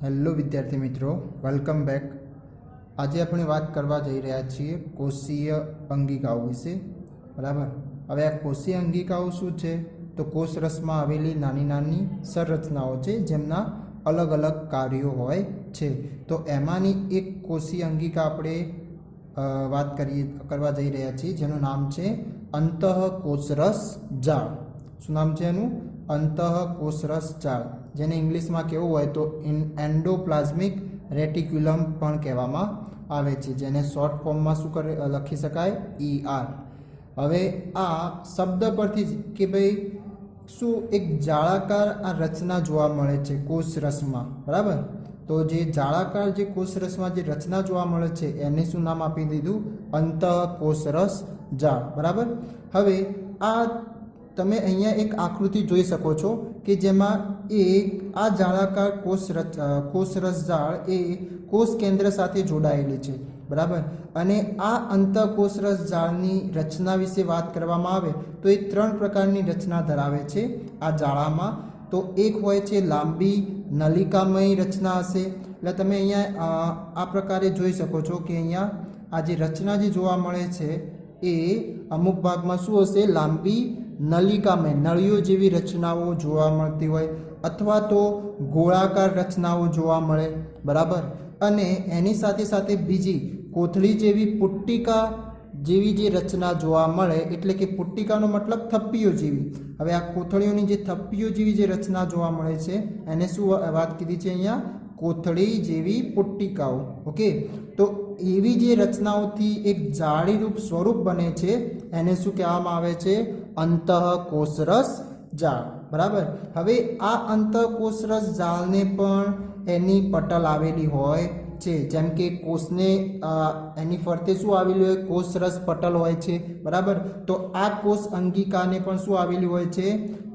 Hello વિદ્યાર્થી મિત્રો, welcome back. આજે આપણે વાત કરવા જઈ રહ્યા છીએ કોષીય અંગિકાઓ વિશે. બરાબર. હવે આ કોષીય અંગિકાઓ શું છે? તો કોષરસમાં આવેલી નાની નાની સંરચનાઓ છે જેમના અલગ અલગ કાર્યો હોય છે. તો એમાંની એક કોષીય અંગિકા આપણે વાત કરવા જઈ રહ્યા છીએ જેનું નામ છે અંતઃકોષરસ જાળ. શું નામ છે એનું? અંતઃકોષરસ જાળ, જેને ઇંગ્લિશમાં કેવું હોય તો એન્ડોપ્લાઝમિક રેટિક્યુલમ પણ કહેવામાં આવે છે, જેને શોર્ટ ફોર્મમાં શું લખી શકાય? ER. હવે આ શબ્દ પરથી જ કે ભાઈ શું એક જાળાકાર આ રચના જોવા મળે છે કોષરસમાં. બરાબર. તો જે જાળાકાર જે કોષરસમાં જે રચના જોવા મળે છે એને શું નામ આપી દીધું? અંતઃકોષરસ જાળ. બરાબર. હવે આ તમે અહીંયા એક આકૃતિ જોઈ શકો છો કે જેમાં આ જાળાકાર કોષરસ જાળ એ કોષ કેન્દ્ર સાથે જોડાયેલી છે. બરાબર. અને આ અંતઃકોષરસ જાળની રચના વિશે વાત કરવામાં આવે તો એ 3 પ્રકારની રચના ધરાવે છે આ જાળામાં. તો એક હોય છે લાંબી નલિકામય રચના હશે. એટલે તમે અહીંયા આ પ્રકારે જોઈ શકો છો કે અહીંયા આ જે રચના જે જોવા મળે છે એ અમુક ભાગમાં શું હશે? લાંબી નલિકામય નળીઓ જેવી રચનાઓ જોવા મળતી હોય, અથવા તો ગોળાકાર રચનાઓ જોવા મળે. બરાબર. અને એની સાથે સાથે બીજી કોથળી જેવી પુટ્ટિકા જેવી જે રચના જોવા મળે, એટલે કે પુટ્ટિકાનો મતલબ થપ્પીઓ જેવી. હવે આ કોથળીઓની જે થપ્પીઓ જેવી જે રચના જોવા મળે છે એને શું વાત કીધી છે અહીંયા? કોથળી જેવી પુટ્ટિકાઓ. ઓકે. તો એવી જે રચનાઓથી એક જાળીરૂપ સ્વરૂપ બને છે એને શું કહેવામાં આવે છે? અંતઃકોષરસ જાળ. બરાબર. હવે આ અંતઃકોષરસ જાળને પણ એની પટલ આવેલી હોય છે. જેમ કે કોષને એની ફરતે શું આવેલું હોય? કોષરસ પટલ હોય છે. બરાબર. તો આ કોષ અંગિકાને પણ શું આવેલી હોય છે?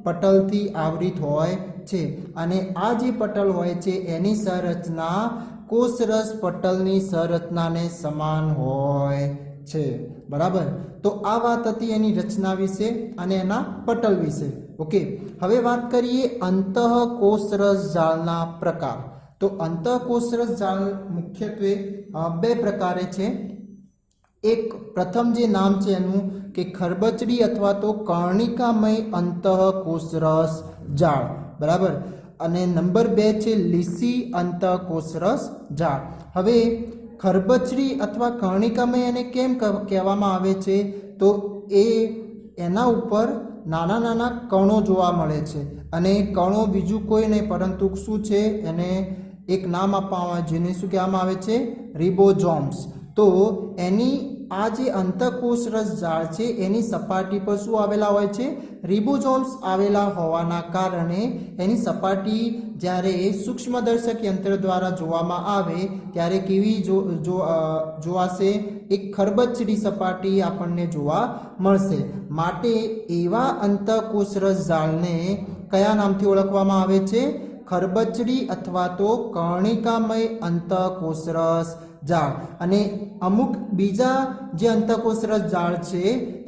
પટલથી આવૃત હોય છે. અને આ જે પટલ હોય છે એની સંરચના કોષરસ પટલની સંરચનાને સમાન હોય છે. બરાબર. તો આ વાત હતી એની રચના વિશે અને એના પટલ વિશે. ઓકે. હવે વાત કરીએ અંતઃકોષરસ જાળના પ્રકાર. તો અંતઃકોષરસ જાળ મુખ્યત્વે 2 પ્રકારે છે. એક પ્રથમ જે નામ છે એનું કે ખરબચડી અથવા તો કર્ણિકામય અંતઃકોષરસ જાળ. બરાબર. અને નંબર 2 છે લીસી અંતઃકોષરસ જાળ. હવે ખરબચડી અથવા કર્ણિકામય એને કેમ કહેવામાં આવે છે? તો એના ઉપર નાના નાના કણો જોવા મળે છે, અને કણો બીજું કોઈ નહીં પરંતુ શું છે? એને એક નામ આપવામાં આવે, જેને શું કહેવામાં આવે છે? રિબોઝોમ્સ. તો એની આ જે અંતઃકોષરસ જાળ છે એની સપાટી પર શું આવેલા હોય છે? રિબોઝોમ્સ આવેલા હોવાના કારણે એની સપાટી જ્યારે સૂક્ષ્મદર્શક યંત્ર દ્વારા જોવામાં આવે ત્યારે કેવી જોવાશે? એક ખરબચડી સપાટી આપણને જોવા મળશે. માટે એવા અંતઃકોષરસ જાળને કયા નામથી ઓળખવામાં આવે છે? ખરબચડી અથવા તો કર્ણિકામય અંતઃકોષરસ જાળ. અને અમુક બીજા જે અંતઃકોષરસ જાળ છે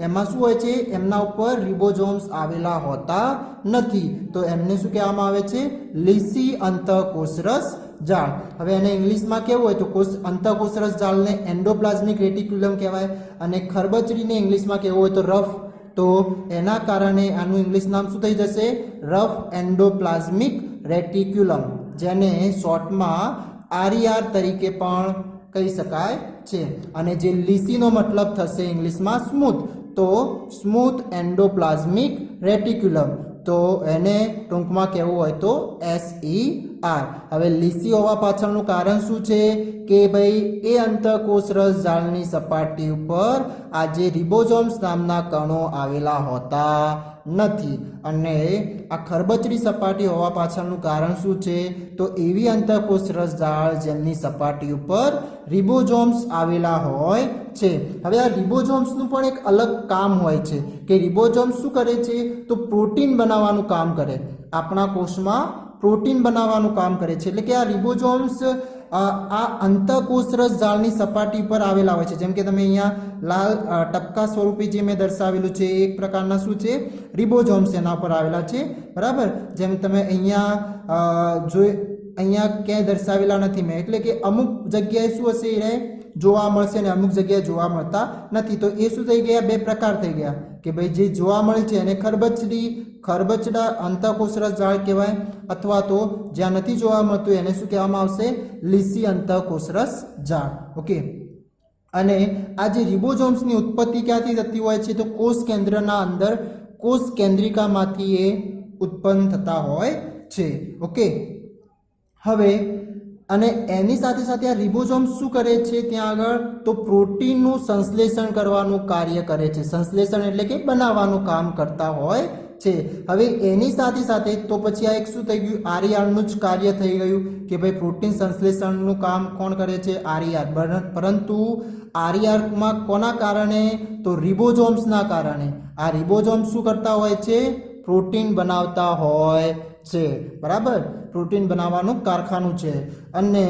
એમાં શું હોય છે? એમના ઉપર રિબોઝોમ્સ આવેલા હોતા નથી. તો એમને શું કહેવામાં આવે છે? લીસી અંતઃકોષરસ જાળ. હવે એને ઇંગ્લિશમાં કેવું હોય તો અંતઃકોષરસ જાળને એન્ડોપ્લાઝમિક રેટિક્યુલમ કહેવાય, અને ખરબચડીને ઇંગ્લિશમાં કેવું હોય તો રફ. તો એના કારણે આનું ઇંગ્લિશ નામ શું થઈ જશે? રફ એન્ડોપ્લાઝમિક રેટિક્યુલમ, જેને શોર્ટમાં RER તરીકે પણ કહી શકાય છે. અને જે લીસીનો મતલબ થશે ઇંગ્લિશમાં સ્મૂથ, તો સ્મૂથ એન્ડોપ્લાઝમિક રેટિક્યુલમ. તો એને ટૂંકમાં કહેવું હોય તો SER. હવે લીસી હોવા પાછળનું કારણ શું છે? કે ભાઈ એ અંતઃકોષરસ જાળની સપાટી ઉપર આજે રિબોઝોમ્સ નામના કણો આવેલા હોતા નથી. અને આ ખરબચડી સપાટી હોવા પાછળનું કારણ શું છે? તો એવી અંતઃકોષરસ જાળ જેમની સપાટી ઉપર રિબોઝોમ્સ આવેલા હોય છે. હવે આ રિબોઝોમ્સનું પણ એક અલગ કામ હોય છે કે રિબોઝોમ્સ શું કરે છે? તો પ્રોટીન બનાવવાનું કામ કરે. આપણા કોષમાં પ્રોટીન બનાવવાનું કામ કરે છે. એટલે કે આ રિબોઝોમ્સ આ અંતઃકોષરસ જાળની સપાટી પર આવેલા હોય છે. જેમ કે તમે અહીંયા લાલ ટપકા સ્વરૂપે જે મેં દર્શાવેલું છે એક પ્રકારના શું છે? રિબોઝોમ્સ એના પર આવેલા છે. બરાબર. જેમ તમે અહીંયા અહીંયા ક્યાંય દર્શાવેલા નથી મેં, એટલે કે અમુક જગ્યાએ શું હશે એ જોવા મળશે ને અમુક જગ્યાએ જોવા મળતા નથી. તો એ શું થઈ ગયા, બે પ્રકાર થઈ ગયા કે ભાઈ જે જોવા મળે છે એને ખરબચડા અંતઃકોષરસ ઝાડ કહેવાય, અથવા તો જ્યાં નથી જોવા મળતું એને શું કહેવામાં આવશે, લીસી અંતઃકોષરસ ઝાડ. ઓકે, અને આ જે રિબોઝોમ્સની ઉત્પત્તિ ક્યાંથી થતી હોય છે, તો કોષ કેન્દ્રના અંદર કોષ કેન્દ્રિકામાંથી એ ઉત્પન્ન થતા હોય છે. ઓકે, હવે અને એની સાથે સાથે આ રિબોઝોમ્સ શું કરે છે ત્યાં આગળ, તો પ્રોટીનનું સંશ્લેષણ કરવાનું કાર્ય કરે છે. સંશ્લેષણ એટલે કે બનાવવાનું કામ કરતા હોય છે. હવે એની સાથે સાથે તો પછી આ એક શું થઈ ગયું, આરઈઆરનું જ કાર્ય થઈ ગયું કે ભાઈ પ્રોટીન સંશ્લેષણનું કામ કોણ કરે છે, આરઈઆર. પરંતુ આરઈઆરમાં કોના કારણે, તો રિબોઝોમ્સના કારણે. આ રિબોઝોમ્સ શું કરતા હોય છે, પ્રોટીન બનાવતા હોય છે. બરાબર, પ્રોટીન બનાવવાનું કારખાનું છે. અને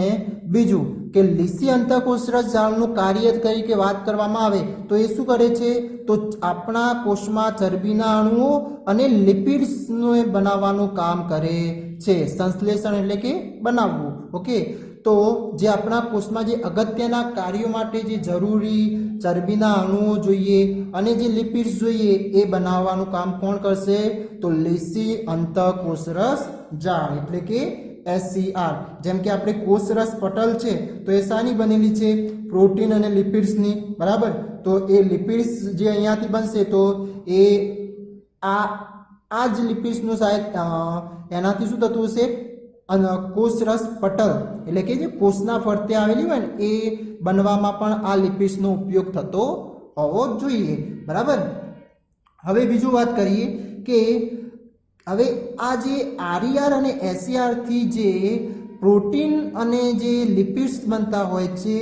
બીજું કે લીસી અંતઃકોષરસ ઝાડનું કાર્ય તરીકે વાત કરવામાં આવે તો એ શું કરે છે, તો આપણા કોષમાં ચરબીના અણુઓ અને લિપિડ્સને બનાવવાનું કામ કરે છે. સંશ્લેષણ એટલે કે બનાવવું. ઓકે, તો જે આપણા કોષમાં જે અગત્યના કાર્યો માટે જે જરૂરી ચરબીના અણુઓ જોઈએ અને જે લિપિડ્સ જોઈએ એ બનાવવાનું કામ કોણ કરશે, તો લીસી અંતઃકોષરસ ઝાડ એટલે કે SCR. જેમ કે આપણે કોષરસ પટલ છે તો એ શાની બનેલી છે, પ્રોટીન અને લિપિડ્સની. બરાબર, તો એ લિપિડ્સ જે અહીંયાથી બનશે તો એ આ જ લિપિડ્સનું શાયદ એનાથી શું થતું હશે, કોષરસ પટલ એટલે કે જે કોષના ફરતે આવેલી હોય ને એ બનવામાં પણ આ લિપિડ્સનો ઉપયોગ થતો હોવો જોઈએ. બરાબર, હવે બીજું વાત કરીએ કે હવે આ જે આરઈઆર અને SCR થી જે પ્રોટીન અને જે લિપિડ્સ બનતા હોય છે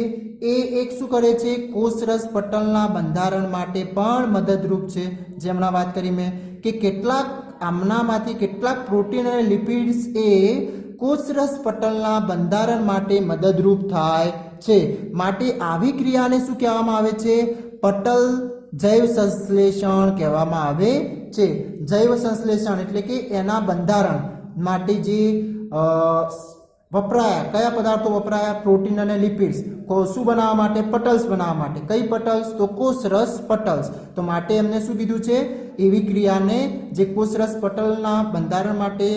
એ એક શું કરે છે, કોષરસ પટલના બંધારણ માટે પણ મદદરૂપ છે. જે હમણાં વાત કરી મેં કે કેટલાક આમનામાંથી કેટલાક પ્રોટીન અને લિપિડ્સ એ કોષરસ પટલના બંધારણ માટે મદદરૂપ થાય છે. માટે આવી ક્રિયાને શું કહેવામાં આવે છે, પટલ જૈવ સંશ્લેષણ કહેવામાં આવે છે. જૈવ સંશ્લેષણ એટલે કે એના બંધારણ માટે જે વપરાયા કયા પદાર્થો વપરાયા, પ્રોટીન અને લિપિડ્સ. શું બનાવવા માટે, પટલ્સ બનાવવા માટે. કઈ પટલ્સ, તો કોષરસ પટલ્સ. તો માટે એમને શું કીધું છે, એવી ક્રિયાને જે કોષરસ પટલના બંધારણ માટે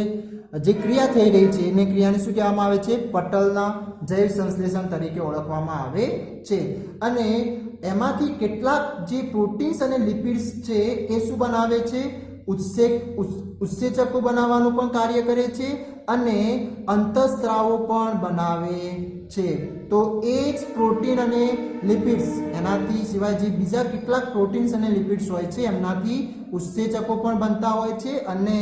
જે ક્રિયા થઈ રહી છે એને ક્રિયાને શું કહેવામાં આવે છે, પટલના જૈવ સંશ્લેષણ તરીકે ઓળખવામાં આવે છે. અને એમાંથી કેટલાક જે પ્રોટીન્સ અને લિપિડ્સ છે એ શું બનાવે છે, ઉત્સેચકો બનાવવાનું પણ કાર્ય કરે છે અને અંતઃસ્ત્રાવો પણ બનાવે છે. તો એ જ પ્રોટીન અને લિપિડ્સ, એનાથી સિવાય જે બીજા કેટલાક પ્રોટીન્સ અને લિપિડ્સ હોય છે એમનાથી ઉત્સેચકો પણ બનતા હોય છે અને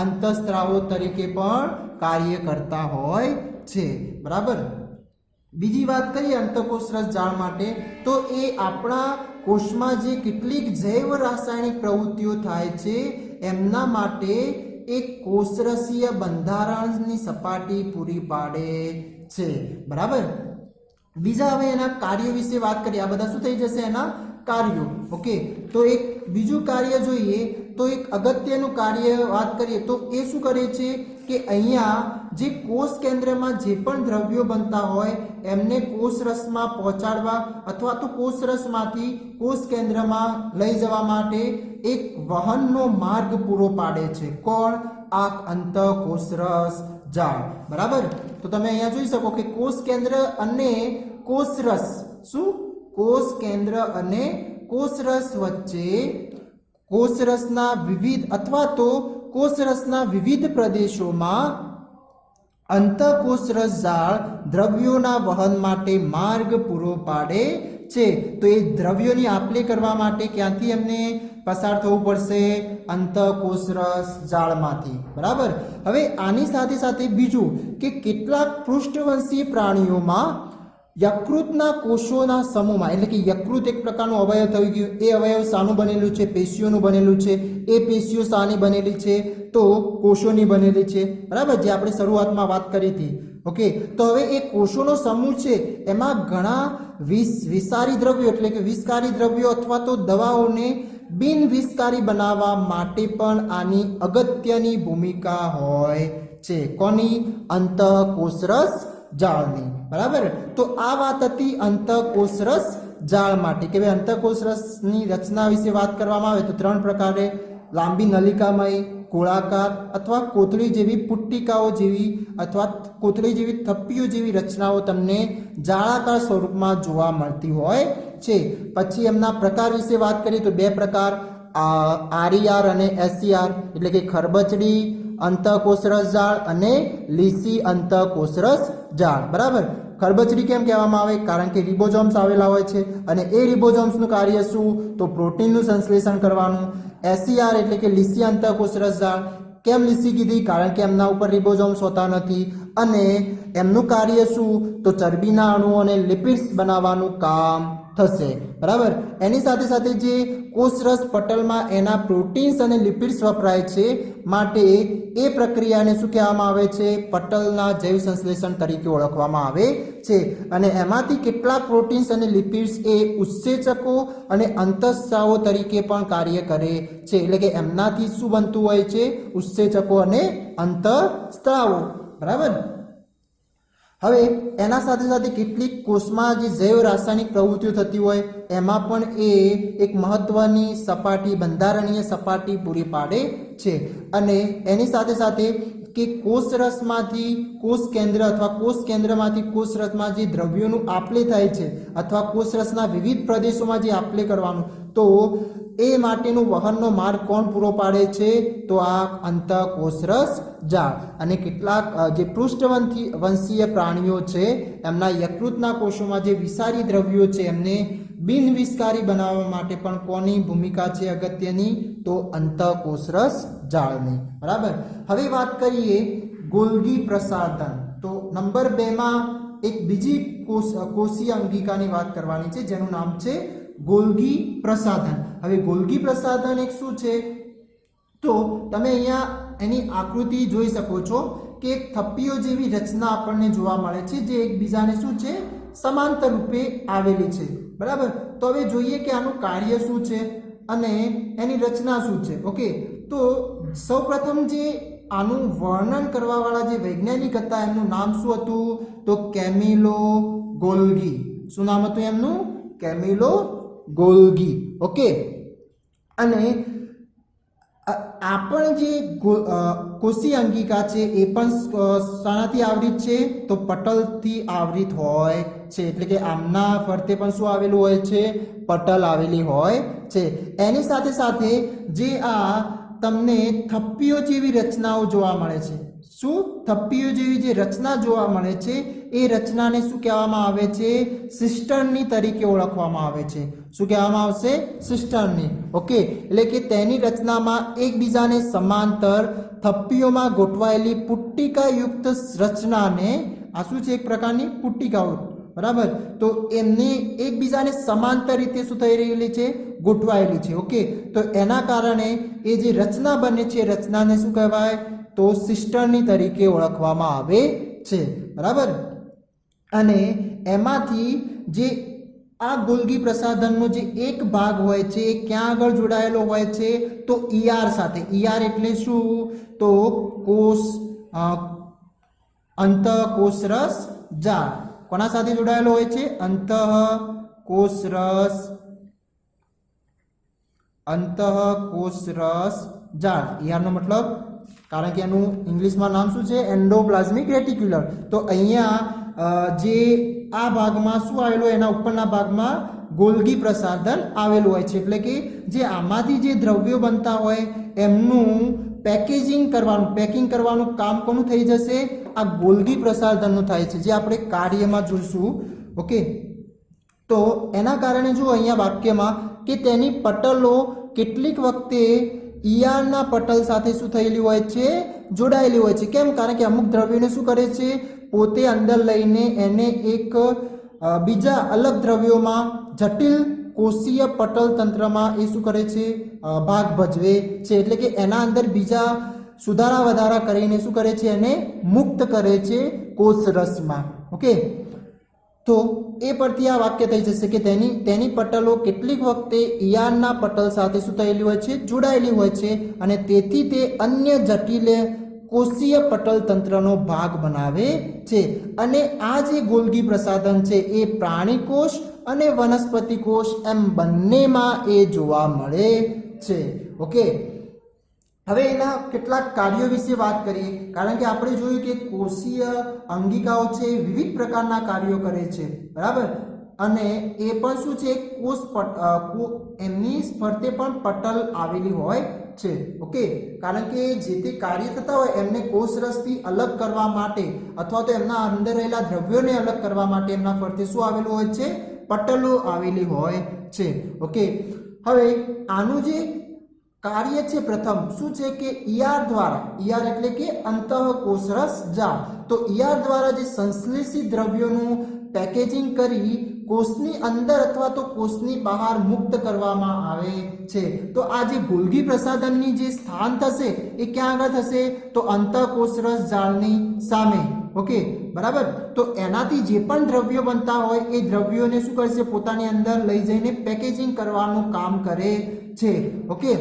અંતઃસ્ત્રાવો તરીકે પણ કાર્ય કરતા હોય છે. બરાબર, બીજી વાત કરીએ અંતઃકોષરસ ઝાડ માટે તો એ આપણા કોષમાં જે કેટલીક જૈવ રાસાયણિક પ્રવૃત્તિઓ થાય છે એમના માટે એક કોષરસીય બંધારણની સપાટી પૂરી પાડે છે. બરાબર, બીજા હવે એના કાર્યો વિશે વાત કરીએ. આ બધા શું થઈ જશે, એના કાર્યો. ઓકે, તો એક બીજું કાર્ય જોઈએ તો એક અગત્યનું કાર્ય વાત કરીએ તો એ શું કરે છે કે અહીંયા જે કોષ કેન્દ્રમાં જે પણ દ્રવ્યો બનતા હોય એમને કોષરસમાં પહોંચાડવા અથવા તો કોષરસમાંથી કોષ કેન્દ્રમાં લઈ જવા માટે એક વહનનો માર્ગ પૂરો પાડે છે. કોણ, આ અંતઃકોષરસ ઝાડ. બરાબર, તો તમે અહીંયા જોઈ શકો કે કોષ કેન્દ્ર અને કોષરસ, શું, કોષ કેન્દ્ર અને કોષરસ વચ્ચે કોષરસના વિવિધ અથવા તો કોષરસના વિવિધ પ્રદેશોમાં અંતઃકોષરસ ઝાડ દ્રવ્યોના વહન માટે માર્ગ પૂરો પાડે છે. તો એ દ્રવ્યોની આપ-લે કરવા માટે ક્યાંથી એમને પસાર થવું પડશે, અંતઃકોષરસ ઝાડમાંથી. બરાબર, હવે આની સાથે સાથે બીજું કે કેટલાક પૃષ્ઠવંશી પ્રાણીઓમાં યકૃતના કોષોના સમૂહમાં, એટલે કે યકૃત એક પ્રકારનું અવયવ થઈ ગયું, એ અવયવ શાનું બનેલું છે, પેશીઓનું બનેલું છે. એ પેશીઓ શાની બનેલી છે, તો કોષોની બનેલી છે. બરાબર, જે આપણે શરૂઆતમાં વાત કરી હતી. ઓકે, તો હવે એ કોષોનો સમૂહ છે એમાં ઘણા વિષારી દ્રવ્યો એટલે કે વિષકારી દ્રવ્યો અથવા તો દવાઓને બિન વિષકારી બનાવવા માટે પણ આની અગત્યની ભૂમિકા હોય છે. કોની? અંતઃકોષરસ જાળની. બરાબર. તો આ વાત હતી અંતઃકોષરસ જાળ માટે કે ભાઈ અંતઃકોષરસની રચના વિશે વાત કરવામાં આવે તો 3 પ્રકારે લાંબી નલિકામય, ગોળાકાર અથવા કોથળી જેવી પુટ્ટિકાઓ જેવી અથવા કોથળી જેવી થપ્પીઓ જેવી રચનાઓ તમને જાળાકાર સ્વરૂપમાં જોવા મળતી હોય છે. પછી એમના પ્રકાર વિશે વાત કરીએ તો 2 પ્રકાર, આરઈઆર અને એસઈઆર એટલે કે ખરબચડી અંતઃકોષરસ જાળ અને લીસી અંતઃકોષરસ જાળ. બરાબર. ખરબચડી કેમ કહેવામાં આવે? કારણ કે રિબોઝોમ્સ આવેલા હોય છે અને એ રિબોઝોમ્સનું કાર્ય શું? તો પ્રોટીનનું સંશ્લેષણ કરવાનું. એસઈઆર એટલે કે લીસી અંતઃકોષરસ જાળ. કેમ લીસી કીધી? કારણ કે એમના ઉપર રિબોઝોમ્સ હોતા નથી અને એમનું કાર્ય શું? તો ચરબીના અણુઓને લિપિડ્સ બનાવવાનું કામ થશે. બરાબર. એની સાથે સાથે જે કોષરસ પટલમાં એના પ્રોટીન્સ અને લિપિડ્સ વપરાય છે માટે એ પ્રક્રિયાને શું કહેવામાં આવે છે? પટલના જૈવ સંશ્લેષણ તરીકે ઓળખવામાં આવે છે. અને એમાંથી કેટલાક પ્રોટીન્સ અને લિપિડ્સ એ ઉત્સેચકો અને અંતઃસ્રાવો તરીકે પણ કાર્ય કરે છે. એટલે કે એમનાથી શું બનતું હોય છે? ઉત્સેચકો અને અંતઃસ્રાવો. બરાબર. હવે એના સાથે સાથે કેટલીક કોષમાં જે જૈવ રાસાયણિક પ્રવૃત્તિઓ થતી હોય એમાં પણ એ એક મહત્વની સપાટી, બંધારણીય સપાટી પૂરી પાડે છે. અને એની સાથે સાથે કે કોષરસમાંથી કોષ કેન્દ્ર અથવા કોષ કેન્દ્રમાંથી કોષરસમાં જે દ્રવ્યોનું આપલે થાય છે અથવા કોષરસના વિવિધ પ્રદેશોમાં જે આપલે કરવાનું તો એ માટેનું વહનનો માર્ગ કોણ પૂરો પાડે છે? તો આ અંતઃકોષરસ જાળ. અને કેટલાક જે પૃષ્ઠવંશીય પ્રાણીઓ છે એમના યકૃતના કોષોમાં જે વિષારી દ્રવ્યો છે એમને બિનવિષકારી બનાવવા માટે પણ કોની ભૂમિકા છે અગત્યની? તો અંતઃકોષરસ જાળની. બરાબર. હવે વાત કરીએ ગોલ્ગી પ્રસાધન. તો નંબર 2 માં એક બીજી કોષીય અંગિકાની વાત કરવાની છે જેનું નામ છે ગોલ્ગી પ્રસાધન. હવે ગોલ્ગી પ્રસાધન એક શું છે? તો તમે અહીંયા એની આકૃતિ જોઈ શકો છો કે થપ્પીઓ જેવી રચના આપણને જોવા મળે છે જે એકબીજાને શું છે? સમાંતર રૂપે આવેલી છે. બરાબર. તો હવે જોઈએ કે આનું કાર્ય શું છે અને એની રચના શું છે. ઓકે. તો સૌપ્રથમ જે આનું વર્ણન કરવાવાળા જે વૈજ્ઞાનિક હતા એમનું નામ શું હતું? તો કેમિલો ગોલ્ગી. શું નામ હતું એમનું? Camillo Golgi. ઓકે. અને આ પણ જે કોષીય અંગિકા છે એ પણ શાનાથી આવૃત છે? તો પટલથી આવૃત હોય છે. એટલે કે આમના ફરતે પણ શું આવેલું હોય છે? પટલ આવેલી હોય છે. એની સાથે સાથે જે આ તમને થપ્પીઓ જેવી રચનાઓ જોવા મળે છે. શું? થપ્પીઓ જેવી જે રચના જોવા મળે છે એ રચનાને શું કહેવામાં આવે છે? સિસ્ટર્ની તરીકે ઓળખવામાં આવે છે. શું કહેવામાં આવશે? સિસ્ટર્ની. ઓકે. એટલે કે તેની રચનામાં એકબીજાને સમાંતર થપ્પીઓમાં ગોઠવાયેલી પુટ્ટિકાયુક્ત રચનાને આ શું છે? એક પ્રકારની પુટ્ટિકાઓ. બરાબર. તો એમને એકબીજાને સમાંતર રીતે શું થઈ રહેલી છે? ગોઠવાયેલી છે. ઓકે. તો એના કારણે એ જે રચના બને છે રચનાને શું કહેવાય? તો સિસ્ટર્ની તરીકે ઓળખવામાં આવે છે. બરાબર. અને એમાંથી જે આ ગોલ્ગી પ્રસાધનનો જે એક ભાગ હોય છે એ ક્યાં આગળ જોડાયેલો હોય છે? તો ઈઆર સાથે. ઈઆર એટલે શું? તો કોષ અંતઃકોષરસ જાળ. કોના સાથે જોડાયેલો હોય છે? અંતઃકોષરસ જાળ. ઈઆરનો મતલબ કારણ કે એનું ઇંગ્લિશમાં નામ શું છે? એન્ડોપ્લાઝમિક રેટિક્યુલર. તો અહીંયા જે આ ભાગમાં શું આવેલું? એના ઉપરના ભાગમાં ગોલ્ગી પ્રસાધન આવેલું હોય છે. એટલે કે જે આમાંથી જે દ્રવ્યો બનતા હોય એમનું પેકેજિંગ કરવાનું કામ કોનું થઈ જશે? આ ગોલ્ગી પ્રસાધનનું થાય છે જે આપણે કાર્યમાં જોઈશું. ઓકે. તો એના કારણે જો અહીંયા વાક્યમાં કે તેની પટલો કેટલીક વખતે ઈઆરના પટલ સાથે શું થયેલી હોય છે? જોડાયેલી હોય છે. કેમ? કારણ કે અમુક દ્રવ્યોને શું કરે છે? પોતે અંદર લઈને એને એક બીજા અલગ દ્રવ્યોમાં જટિલ કોષીય પટલ તંત્રમાં એ શું કરે છે? ભાગ ભજવે છે. એટલે કે એના અંદર બીજા સુધારા વધારા કરીને શું કરે છે? એને મુક્ત કરે છે કોષરસમાં. ઓકે. તો એ પરથી આ વાક્ય થઈ જશે કે તેની પટલો કેટલીક વખતે ઈઆરના પટલ સાથે શું થયેલી હોય છે? જોડાયેલી હોય છે અને તેથી તે અન્ય જટિલ કોષીય પટલ તંત્રનો ભાગ બનાવે છે અને આ જે ગોલ્ગી પ્રસાધન છે એ પ્રાણી કોષ અને વનસ્પતિ કોષ એમ બંનેમાં એ જોવા મળે છે. ઓકે, હવે એના કેટલાક કાર્યો વિશે વાત કરીએ, કારણ કે આપણે જોયું કે કોષીય અંગિકાઓ છે વિવિધ પ્રકારના કાર્યો કરે છે, બરાબર. અને એ પણ શું છે, એમની ફરતે પણ પટલ આવેલી હોય છે. ઓકે, કારણ કે જે તે કાર્ય થતા હોય એમને કોષરસથી અલગ કરવા માટે અથવા તો એમના અંદર રહેલા દ્રવ્યોને અલગ કરવા માટે એમના ફરતે શું આવેલું હોય છે, પટલો આવેલી હોય છે. ઓકે, હવે આનું જે કાર્ય છે પ્રથમ શું છે કે ઈઆર દ્વારા, ઈઆર એટલે કે અંતઃકોષરસ જાળ, તો ઈઆર દ્વારા જે સંશ્લેષિત દ્રવ્યોનું પેકેજિંગ કરી કોષની અંદર અથવા તો કોષની બહાર મુક્ત કરવામાં આવે છે. તો આ જે ગોલ્ગી પ્રસાધનની જે સ્થાન થશે એ ક્યાં આગળ થશે, તો અંતઃકોષરસ જાળની સામે. ઓકે, બરાબર. તો એનાથી જે પણ દ્રવ્યો બનતા હોય એ દ્રવ્યોને શું કરશે, પોતાની અંદર લઈ જઈને પેકેજિંગ કરવાનું કામ કરે છે. ઓકે,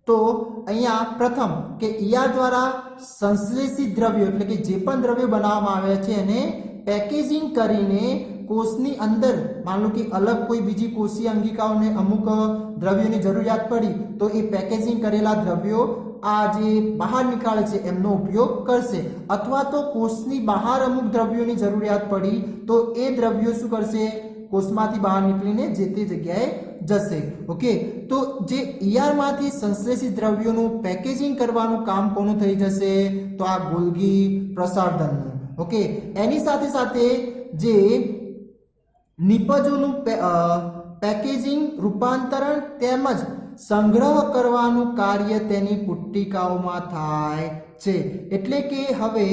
તો અહીંયા પ્રથમ કે ઈઆર દ્વારા સંશ્લેષિત દ્રવ્યો એટલે કે જે પણ દ્રવ્યો બનાવવામાં આવ્યા છે એને પેકેજિંગ કરીને કોષની અંદર, માનો કે અલગ કોઈ બીજી કોષીય અંગિકાઓને અમુક દ્રવ્યોની જરૂરિયાત પડી તો એ પેકેજિંગ કરેલા દ્રવ્યો આ જે બહાર નીકાળે છે એમનો ઉપયોગ કરશે, અથવા તો કોષની બહાર અમુક દ્રવ્યોની જરૂરિયાત પડી તો એ દ્રવ્યો શું કરશે, કોષમાંથી બહાર નીકળીને જે તે જગ્યાએ જશે. ઓકે, તો જે ઈઆરમાંથી સંશ્લેષિત દ્રવ્યોનું પેકેજિંગ કરવાનું કામ કોનું થઈ જશે, તો આ ગોલ્ગી પ્રસાધનનું. ઓકે, એની સાથે સાથે જે નિપજોનું પેકેજિંગ, રૂપાંતરણ તેમજ સંગ્રહ કરવાનું કાર્ય તેની પુટ્ટિકાઓમાં થાય છે. એટલે કે હવે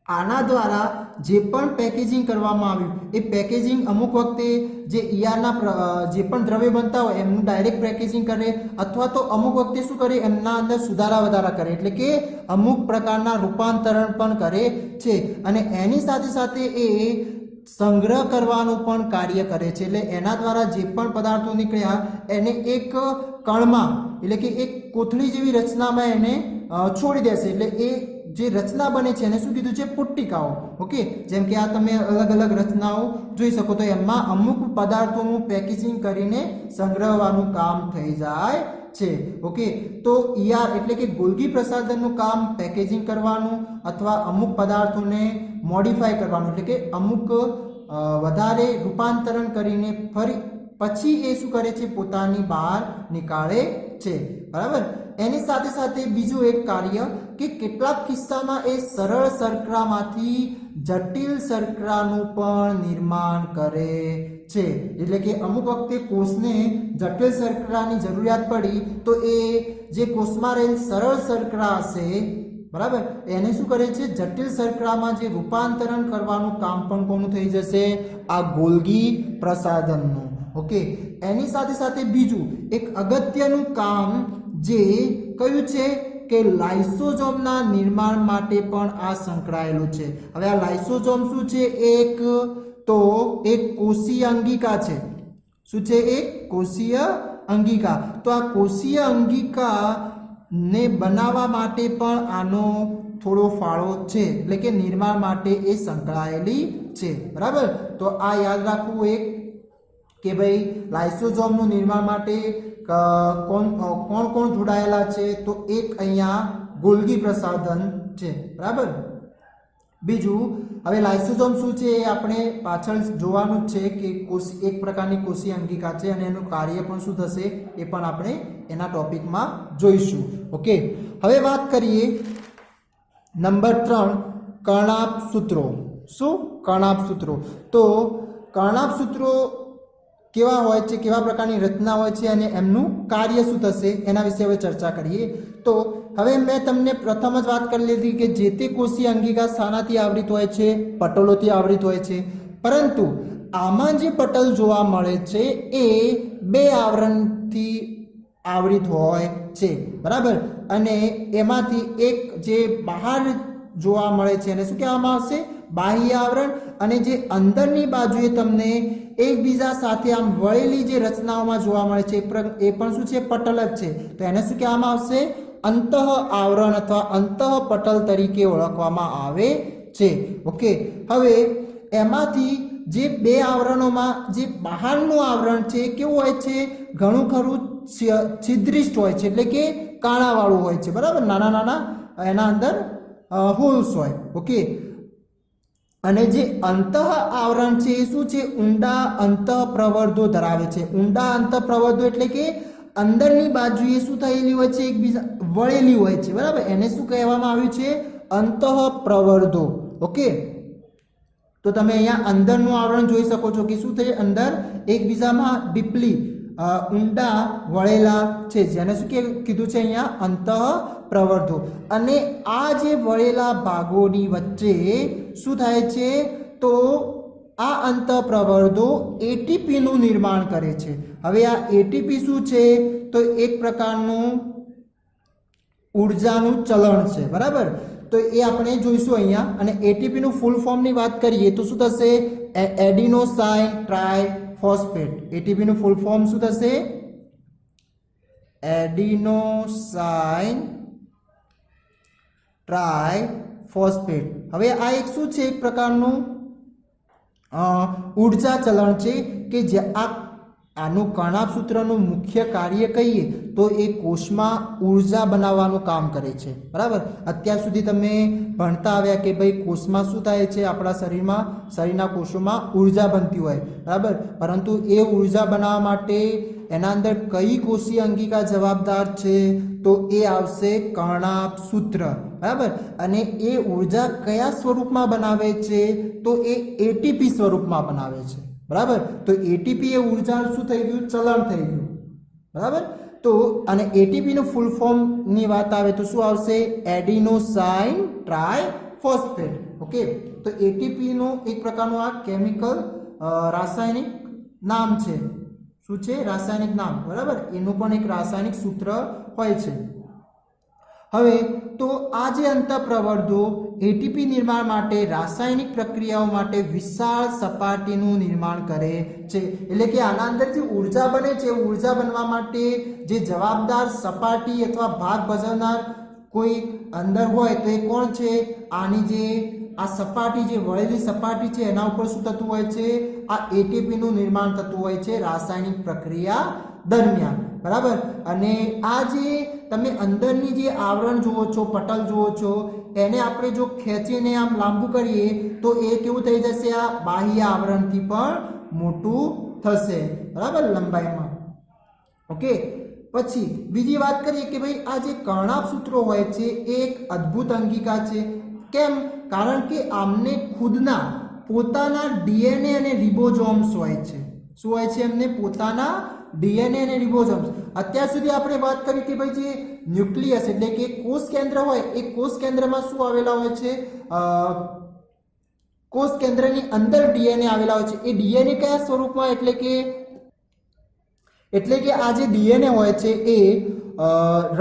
આના દ્વારા જે પણ પેકેજિંગ કરવામાં આવ્યું એ પેકેજિંગ અમુક વખતે જે ઈઆરના જે પણ દ્રવ્ય બનતા હોય એમનું ડાયરેક્ટ પેકેજિંગ કરે, અથવા તો અમુક વખતે શું કરે, એમના અંદર સુધારા વધારા કરે, એટલે કે અમુક પ્રકારના રૂપાંતરણ પણ કરે છે. અને એની સાથે સાથે એ સંગ્રહ કરવાનું પણ કાર્ય કરે છે. એટલે એના દ્વારા જે પણ પદાર્થો નીકળ્યા એને એક કણમાં એટલે કે એક કોથળી જેવી રચનામાં એને છોડી દેશે. એટલે એ જે રચના બને છે એને શું કીધું છે, પુટ્ટિકાઓ. ઓકે, જેમ કે આ તમે અલગ અલગ રચનાઓ જોઈ શકો તો એમાં અમુક પદાર્થોનું પેકેજિંગ કરીને સંગ્રહવાનું કામ થઈ જાય છે. ઓકે, તો ઈઆર એટલે કે ગોલ્ગી પ્રસાધનનું કામ પેકેજિંગ કરવાનું અથવા અમુક પદાર્થોને મોડિફાય કરવાનું, એટલે કે અમુક વધારે રૂપાંતરણ કરીને ફરી પછી એ શું કરે છે, પોતાની બહાર નીકાળે છે. બરાબર. એની સાથે સાથે બીજું એક કાર્ય કે કેટલાક કિસ્સામાં એ સરળ શર્કરામાંથી જટિલ શર્કરાનું પણ નિર્માણ કરે છે. એટલે કે અમુક વખતે કોષને જટિલ શર્કરાની જરૂરિયાત પડી તો એ જે કોષમાં રહેલ સરળ શર્કરા હશે, બરાબર, એને શું કરે છે, જટિલ શર્કરામાં જે રૂપાંતરણ કરવાનું કામ પણ કોનું થઈ જશે, આ ગોલ્ગી પ્રસાધનનું. ઓકે, એની સાથે સાથે બીજું એક અગત્યનું કામ જે કયું છે કે લાઇસોઝોમના નિર્માણ માટે પણ આ સંકળાયેલું છે. હવે આ લાઇસોઝોમ શું છે, એક કોષીય અંગિકા છે. શું છે, એક કોષીય અંગિકા. તો આ કોષીય અંગિકા ને બનાવવા માટે પણ આનો થોડો ફાળો છે, એટલે કે નિર્માણ માટે એ સંકળાયેલી છે. બરાબર. તો આ યાદ રાખવું એક કે ભાઈ લાઇસોઝોમનું નિર્માણ માટે કોણ કોણ જોડાયેલા છે, તો એક અહીંયા ગોલ્ગી પ્રસાધન છે. બરાબર. બીજું, હવે લાઇસોઝોમ શું છે એ આપણે પાછળ જોવાનું જ છે કે એક પ્રકારની કોષીય અંગિકા છે અને એનું કાર્ય પણ શું થશે એ પણ આપણે એના ટોપિકમાં જોઈશું. ઓકે, હવે વાત કરીએ નંબર 3, કર્ણાભસૂત્રો. શું? કર્ણાભસૂત્રો. તો કર્ણાભસૂત્રો કેવા હોય છે, કેવા પ્રકારની રચના હોય છે અને એમનું કાર્ય શું થશે એના વિશે હવે ચર્ચા કરીએ. તો હવે મેં તમને પ્રથમ જ વાત કરી લીધી કે જે તે કોષીય અંગિકા શાનાથી આવૃત હોય છે, પટલોથી આવૃત હોય છે. પરંતુ આમાં જે પટલ જોવા મળે છે એ 2 આવરણથી આવૃત હોય છે. બરાબર. અને એમાંથી એક જે બહાર જોવા મળે છે એને શું કહેવામાં આવશે, બાહ્ય આવરણ. અને જે અંદરની બાજુએ તમને એકબીજા સાથે આમ વળેલી જે રચનાઓમાં જોવા મળે છે એ પણ શું છે, પટલ જ છે. તો એને શું કહેવામાં આવશે, અંતઃ આવરણ અથવા અંતઃ પટલ તરીકે ઓળખવામાં આવે છે. ઓકે, હવે એમાંથી જે બે આવરણોમાં જે બહારનું આવરણ છે કેવું હોય છે, ઘણું ખરું છિદ્રિષ્ટ હોય છે, એટલે કે કાણાવાળું હોય છે. બરાબર, નાના નાના એના અંદર હોલ્સ હોય. ઓકે, અને જે અંતઃ આવરણ છે એ શું છે, ઊંડા અંતઃ પ્રવર્ધો ધરાવે છે. ઊંડા અંતઃ પ્રવર્ધો એટલે કે અંદરની બાજુએ શું થયેલી હોય છે, એકબીજા વળેલી હોય છે. બરાબર, એને શું કહેવામાં આવ્યું છે, અંતઃ પ્રવર્ધો. ઓકે, તો તમે અહીંયા અંદરનું આવરણ જોઈ શકો છો કે શું થાય, અંદર એકબીજામાં ડીપલી ઊંડા વળેલા છે, જેને શું કીધું છે અહીંયા, અંતઃ પ્રવર્ધો. અને આ જે વળેલા ભાગોની વચ્ચે શું થાય છે, તો આ અંતઃ પ્રવર્ધો એટીપી નું નિર્માણ કરે છે. હવે આ એટીપી શું છે, તો એક પ્રકારનું ઉર્જાનું ચલણ છે. બરાબર, તો એ આપણે જોઈશું અહીંયા. અને એટીપી નું ફૂલ ફોર્મ ની વાત કરીએ તો શું થશે, એડિનોસાઇન ટ્રાયફોસ્ફેટ. એટીપી નું ફૂલ ફોર્મ શું થશે, એડિનોસાઇન ટ્રાયફોસ્ફેટ. હવે આ એક શું છે, એક પ્રકારનું ઉર્જા ચલણ છે કે જે આનું કર્ણાભ સૂત્રનું મુખ્ય કાર્ય કહીએ તો એ કોષમાં ઉર્જા બનાવવાનું કામ કરે છે. બરાબર, અત્યાર સુધી તમે ભણતા આવ્યા કે ભાઈ કોષમાં શું થાય છે, આપણા શરીરના કોષોમાં ઉર્જા બનતી હોય. બરાબર, પરંતુ એ ઉર્જા બનાવવા માટે એના અંદર કઈ કોષીય અંગિકા જવાબદાર છે, તો એ આવશે કર્ણાભ સૂત્ર. બરાબર, અને એ ઉર્જા કયા સ્વરૂપમાં બનાવે છે, તો એ એટીપી સ્વરૂપમાં બનાવે છે. બરાબર, તો એટીપી એ ઉર્જા શું થઈ ગયું, ચલણ થઈ ગયું. બરાબર, તો અને એટીપી નું ફૂલ ફોર્મ ની વાત આવે તો શું આવશે, એડિનોસાઇન ટ્રાયફોસ્ફેટ. ઓકે, તો એટીપી નું એક પ્રકારનું આ કેમિકલ રાસાયણિક નામ છે. શું છે, રાસાયણિક નામ. બરાબર, એનું પણ એક રાસાયણિક સૂત્ર હોય છે. હવે તો આ જે અંતઃપ્રવર્ધો એટીપી નિર્માણ માટે રાસાયણિક પ્રક્રિયાઓ માટે વિશાળ સપાટીનું નિર્માણ કરે છે. એટલે કે આના અંદર જે ઉર્જા બને છે, ઉર્જા બનવા માટે જે જવાબદાર સપાટી અથવા ભાગ ભજવનાર કોઈ અંદર હોય તો એ કોણ છે, આની જે આ સપાટી, જે વળેલી સપાટી છે એના ઉપર શું થતું હોય છે, આ એટીપી નું નિર્માણ થતું હોય છે રાસાયણિક પ્રક્રિયા દરમિયાન. બરાબર, અને આ જે તમે અંદરની જે આવરણ જુઓ છો, પટલ જુઓ છો, એને આપણે જો ખેંચીને આમ લાંબુ કરીએ તો એ કેવું થઈ જશે, આ બાહ્ય આવરણથી પણ મોટું થશે. બરાબર, લંબાઈમાં. ઓકે, પછી બીજી વાત કરીએ કે ભાઈ આ જે કર્ણાભ સૂત્રો હોય છે એ એક અદ્ભુત અંગિકા છે. કેમ, કારણ કે આમને ખુદના પોતાના ડીએનએ અને રિબોઝોમ્સ હોય છે. શું હોય છે, એમને પોતાના ડીએનએ અને રિબોઝોમ્સ. અત્યાર સુધી આપણે વાત કરી કે ભાઈ જે ન્યુક્લિયસ એટલે કે કોષ કેન્દ્ર હોય, એ કોષ કેન્દ્રમાં શું આવેલા હોય છે, કોષ કેન્દ્રની અંદર ડીએનએ આવેલા હોય છે. એ ડીએનએ કયા સ્વરૂપમાં, એટલે કે આ જે ડીએનએ હોય છે એ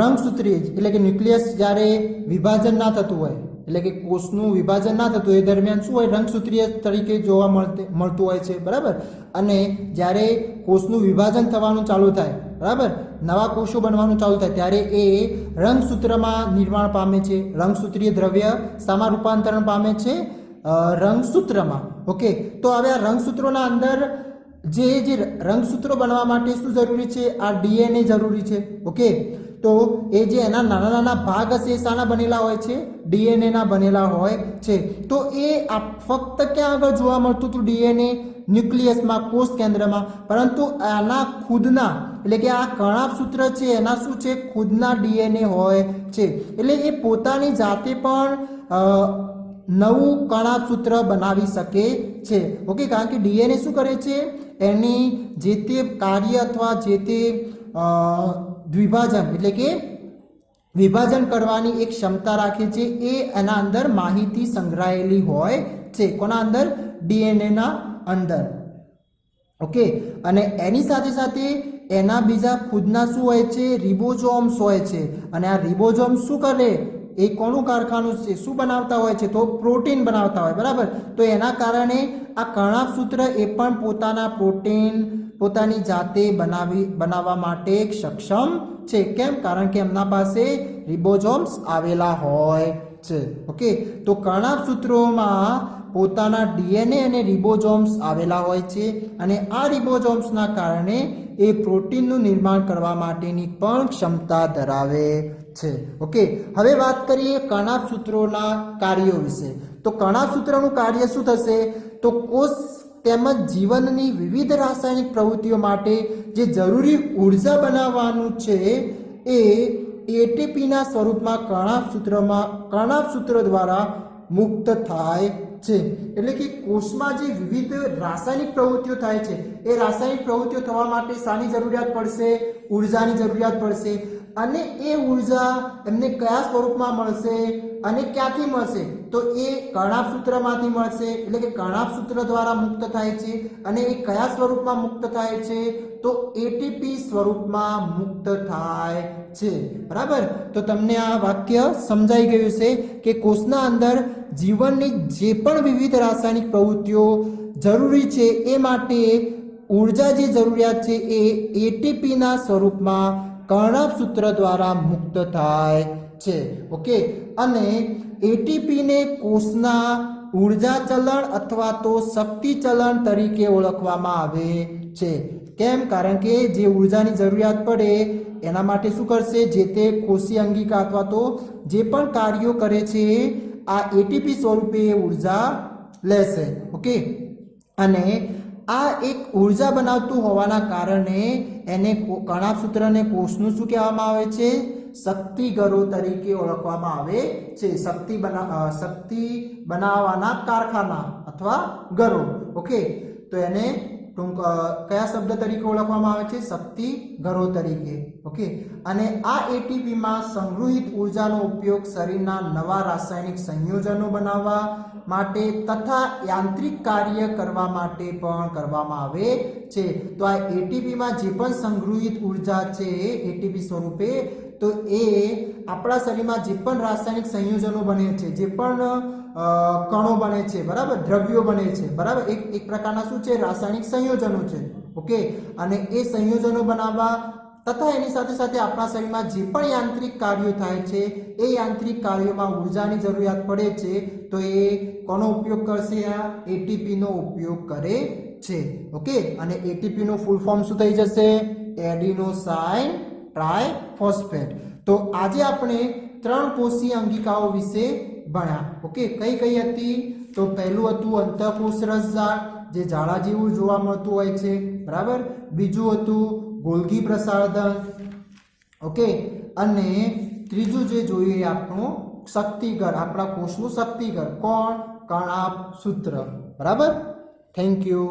રંગસૂત્રીય, એટલે કે ન્યુક્લિયસ જ્યારે વિભાજન ના થતું હોય, એટલે કે કોષનું વિભાજન ના થતું એ દરમિયાન શું હોય, રંગસૂત્રીય તરીકે જોવા મળતું હોય છે. બરાબર, અને જ્યારે કોષનું વિભાજન થવાનું ચાલુ થાય, બરાબર, નવા કોષો બનવાનું ચાલુ થાય ત્યારે એ રંગસૂત્રમાં નિર્માણ પામે છે. રંગસૂત્રીય દ્રવ્ય શામાં રૂપાંતરણ પામે છે, રંગસૂત્રમાં. ઓકે, તો હવે આ રંગસૂત્રોના અંદર જે રંગસૂત્રો બનવા માટે શું જરૂરી છે, આ ડીએનએ જરૂરી છે. ઓકે, તો એ જે એના નાના નાના ભાગ હશે એ શાના બનેલા હોય છે, ડીએનએ ના બનેલા હોય છે. તો એ ફક્ત ક્યાં આગળ જોવા મળતું હતું, ડીએનએ ન્યુક્લિયસમાં, કોષ કેન્દ્રમાં. પરંતુ આના ખુદના, એટલે કે આ કર્ણાભ સૂત્ર છે એના શું છે, ખુદના ડીએનએ હોય છે. એટલે એ પોતાની જાતે પણ નવું કર્ણાભ સૂત્ર બનાવી શકે છે. ઓકે, કારણ કે ડીએનએ શું કરે છે, એની જે તે કાર્ય અથવા જે તે દ્વિભાજન એટલે કે વિભાજન કરવાની એક ક્ષમતા રાખે છે. એ એના અંદર માહિતી સંગ્રહાયેલી હોય છે. કોના અંદર, ડીએનએ ના અંદર. ઓકે, અને એની સાથે સાથે એના બીજા ખુદના શું હોય છે, રિબોઝોમ્સ હોય છે. અને આ રિબોઝોમ્સ શું કરે, એ કોનું કારખાનું છે, શું બનાવતા હોય છે, તો પ્રોટીન બનાવતા હોય. બરાબર, તો એના કારણે આ કર્ણાભ સૂત્ર એ પણ પોતાના પ્રોટીન પોતાની જાતે બનાવવા માટે સક્ષમ છે. કેમ? કારણ કે એમના પાસે રિબોઝોમ્સ આવેલા હોય છે. ઓકે, તો કર્ણાભસૂત્રોમાં પોતાના ડીએનએ અને રિબોઝોમ્સ આવેલા હોય છે અને આ રિબોઝોમ્સના કારણે એ પ્રોટીનનું નિર્માણ કરવા માટેની પણ ક્ષમતા ધરાવે છે. ઓકે, હવે વાત કરીએ કર્ણાભસૂત્રોના કાર્યો વિશે. તો કર્ણાભસૂત્રનું કાર્ય શું થશે? તો કોષ તેમજ જીવનની વિવિધ રાસાયણિક પ્રવૃત્તિઓ માટે જે જરૂરી ઉર્જા બનાવવાનું છે એ એટીપીના સ્વરૂપમાં કર્ણાભસૂત્ર દ્વારા મુક્ત થાય છે. એટલે કે કોષમાં જે વિવિધ રાસાયણિક પ્રવૃત્તિઓ થાય છે એ રાસાયણિક પ્રવૃત્તિઓ થવા માટે શાની જરૂરિયાત પડશે? ઉર્જાની જરૂરિયાત પડશે. અને એ ઉર્જા એમને કયા સ્વરૂપમાં મળશે અને ક્યાંથી મળશે? તો એ કર્ણાભસૂત્રમાંથી મળશે. એટલે કે કર્ણાભસૂત્ર દ્વારા મુક્ત થાય છે. અને એ કયા સ્વરૂપમાં મુક્ત થાય છે? તો એટીપી સ્વરૂપમાં મુક્ત થાય છે. બરાબર? તો તમને આ વાક્ય સમજાઈ ગયું છે કે કોષના અંદર જીવનની જે પણ વિવિધ રાસાયણિક પ્રવૃત્તિઓ જરૂરી છે એ માટે ઉર્જા જે જરૂરિયાત છે એ એટીપીના સ્વરૂપમાં કર્ણાભસૂત્ર દ્વારા મુક્ત થાય છે. ઓકે, અને એટીપીને કોષના ઉર્જા ચલણ અથવા તો શક્તિ ચલણ તરીકે ઓળખવામાં આવે છે. કેમ? કારણ કે જે ઉર્જાની જરૂરિયાત પડે એના માટે શું કરશે? જે તે કોષીય અંગિકા અથવા તો જે પણ કાર્યો કરે છે આ એટીપી સ્વરૂપે ઉર્જા લેશે. ઓકે, અને આ એક ઉર્જા બનાવતું હોવાના કારણે એને કર્ણાભસૂત્રને કોષનું શું કહેવામાં આવે છે? શક્તિગરો તરીકે ઓળખવામાં આવે છે. શક્તિ બનાવવાના કારખાના અથવા ગરો. ઓકે, તો એને કયા શબ્દ તરીકે ઓળખવામાં આવે છે? શક્તિગરો તરીકે. ઓકે, અને આ એટીપીમાં સંગ્રહિત ઉર્જાનો ઉપયોગ શરીરના નવા રાસાયણિક સંયોજનો બનાવવા માટે તથા યાંત્રિક કાર્ય કરવા માટે પણ કરવામાં આવે છે. તો આ એટીપીમાં જે પણ સંગ્રહિત ઉર્જા છે એટીપી સ્વરૂપે, તો એ આપણા શરીરમાં જે પણ રાસાયણિક સંયોજનો બને છે, જે પણ કણો બને છે, બરાબર, દ્રવ્યો બને છે, બરાબર, એક પ્રકારના શું છે? રાસાયણિક સંયોજનો છે. ઓકે, અને એ સંયોજનો બનાવવા તથા એની સાથે સાથે આપણા શરીરમાં જે પણ યાંત્રિક કાર્યો થાય છે એ યાંત્રિક કાર્યોમાં ઉર્જાની જરૂરિયાત પડે છે. તો એ કોનો ઉપયોગ કરશે? આ એટીપીનો ઉપયોગ કરે છે. ઓકે, અને એટીપીનું ફૂલ ફોર્મ શું થઈ જશે? Adenosine triphosphate. તો આજે આપણે 3 કોષીય અંગિકાઓ વિશે ભણ્યા. ઓકે, કઈ કઈ હતી? તો પહેલું હતું અંતઃકોષરસ જાળ, જે ઝાડા જેવું જોવા મળતું હોય છે. બરાબર? બીજું હતું ગોલ્ગી પ્રસાધન. ઓકે, અને ત્રીજું જે જોઈએ આપણું શક્તિગર, આપણા કોષનું શક્તિગર. કોણ? કર્ણાભસૂત્ર. બરાબર? Thank you.